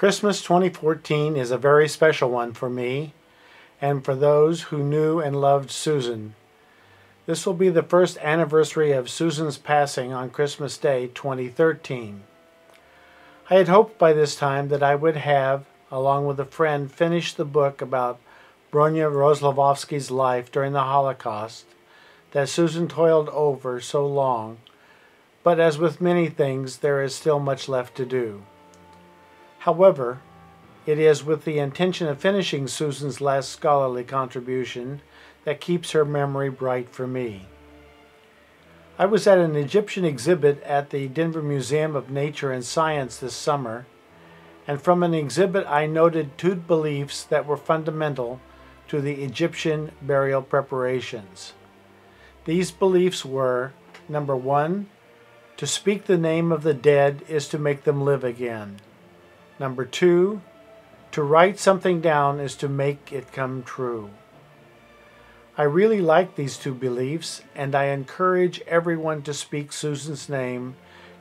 Christmas 2014 is a very special one for me and for those who knew and loved Susan. This will be the first anniversary of Susan's passing on Christmas Day 2013. I had hoped by this time that I would have, along with a friend, finished the book about Bronya Roslovsky's life during the Holocaust that Susan toiled over so long, but as with many things, there is still much left to do. However, it is with the intention of finishing Susan's last scholarly contribution that keeps her memory bright for me. I was at an Egyptian exhibit at the Denver Museum of Nature and Science this summer, and from an exhibit I noted two beliefs that were fundamental to the Egyptian burial preparations. These beliefs were, number one, to speak the name of the dead is to make them live again. Number two, to write something down is to make it come true. I really like these two beliefs, and I encourage everyone to speak Susan's name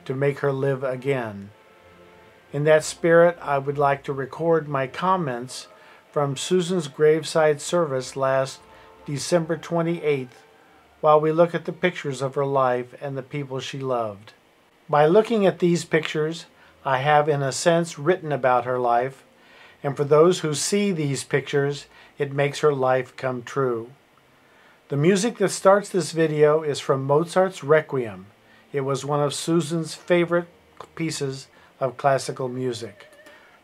to make her live again. In that spirit, I would like to record my comments from Susan's graveside service last December 28th while we look at the pictures of her life and the people she loved. By looking at these pictures, I have in a sense written about her life, and for those who see these pictures, it makes her life come true. The music that starts this video is from Mozart's Requiem. It was one of Susan's favorite pieces of classical music.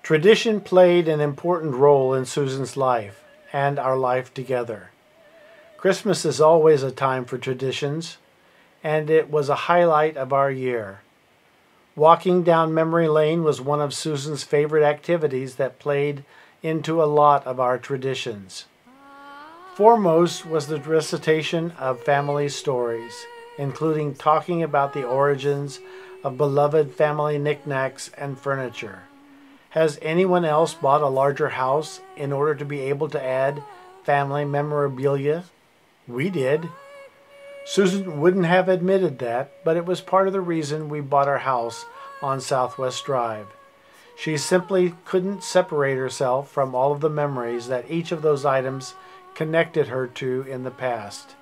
Tradition played an important role in Susan's life and our life together. Christmas is always a time for traditions, and it was a highlight of our year. Walking down memory lane was one of Susan's favorite activities that played into a lot of our traditions. Foremost was the recitation of family stories, including talking about the origins of beloved family knickknacks and furniture. Has anyone else bought a larger house in order to be able to add family memorabilia? We did. Susan wouldn't have admitted that, but it was part of the reason we bought our house on Southwest Drive. She simply couldn't separate herself from all of the memories that each of those items connected her to in the past.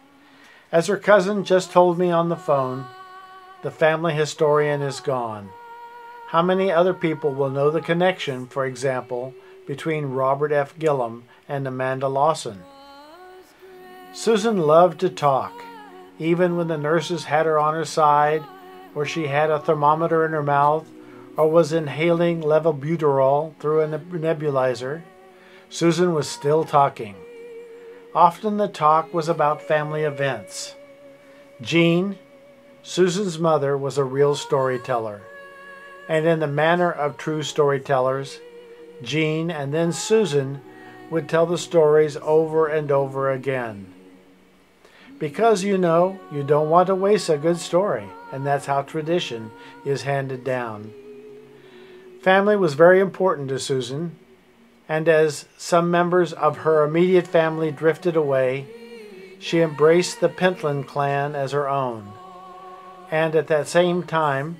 As her cousin just told me on the phone, the family historian is gone. How many other people will know the connection, for example, between Robert F. Gillum and Amanda Lawson? Susan loved to talk, even when the nurses had her on her side, or she had a thermometer in her mouth, or was inhaling levobuterol through a nebulizer. Susan was still talking. Often the talk was about family events. Jean, Susan's mother, was a real storyteller. And in the manner of true storytellers, Jean and then Susan would tell the stories over and over again. Because you don't want to waste a good story, and that's how tradition is handed down. Family was very important to Susan, and as some members of her immediate family drifted away, she embraced the Pentland clan as her own. And at that same time,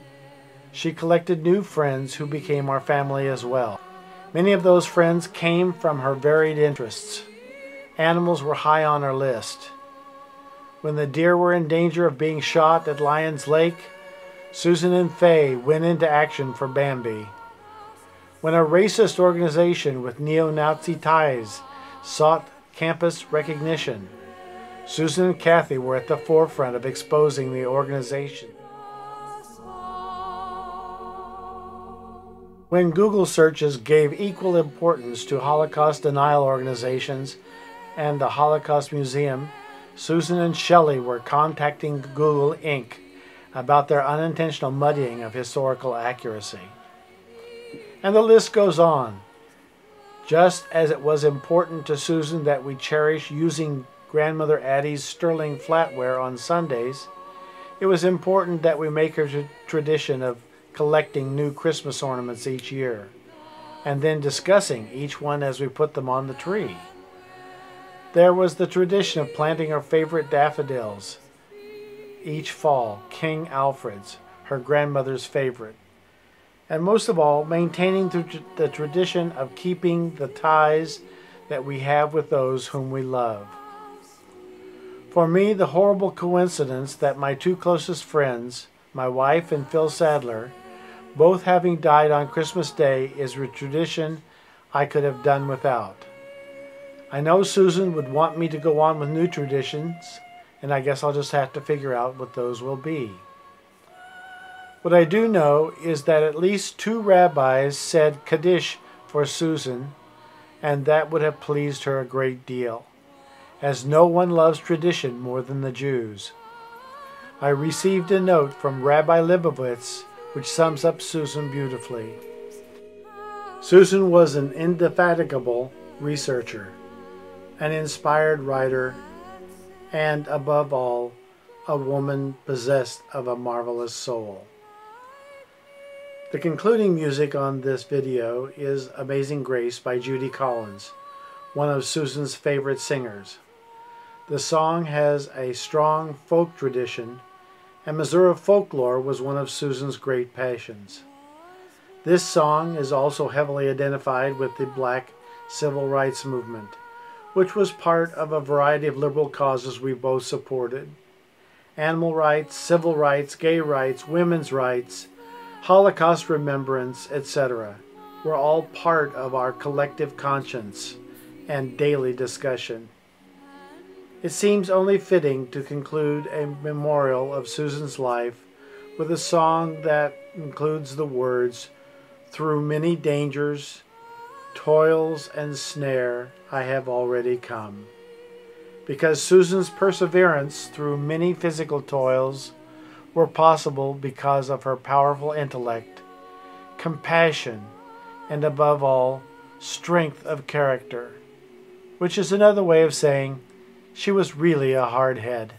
she collected new friends who became our family as well. Many of those friends came from her varied interests. Animals were high on her list. When the deer were in danger of being shot at Lions Lake, Susan and Faye went into action for Bambi. When a racist organization with neo-Nazi ties sought campus recognition, Susan and Kathy were at the forefront of exposing the organization. When Google searches gave equal importance to Holocaust denial organizations and the Holocaust Museum, Susan and Shelley were contacting Google Inc. about their unintentional muddying of historical accuracy. And the list goes on. Just as it was important to Susan that we cherish using Grandmother Addie's sterling flatware on Sundays, it was important that we make a tradition of collecting new Christmas ornaments each year, and then discussing each one as we put them on the tree. There was the tradition of planting our favorite daffodils each fall, King Alfred's, her grandmother's favorite. and most of all, maintaining the tradition of keeping the ties that we have with those whom we love. For me, the horrible coincidence that my two closest friends, my wife and Phil Sadler, both having died on Christmas Day, is a tradition I could have done without. I know Susan would want me to go on with new traditions, and I guess I'll just have to figure out what those will be. What I do know is that at least 2 rabbis said Kaddish for Susan, and that would have pleased her a great deal, as no one loves tradition more than the Jews. I received a note from Rabbi Leibowitz which sums up Susan beautifully. Susan was an indefatigable researcher, an inspired writer, and above all, a woman possessed of a marvelous soul. The concluding music on this video is Amazing Grace by Judy Collins, one of Susan's favorite singers. The song has a strong folk tradition, and Missouri folklore was one of Susan's great passions. This song is also heavily identified with the Black Civil Rights Movement, which was part of a variety of liberal causes we both supported. Animal rights, civil rights, gay rights, women's rights, Holocaust remembrance, etc. were all part of our collective conscience and daily discussion. It seems only fitting to conclude a memorial of Susan's life with a song that includes the words, "Through many dangers, toils and snare, I have already come." Because Susan's perseverance through many physical toils were possible because of her powerful intellect, compassion, and above all, strength of character, which is another way of saying she was really a hardhead.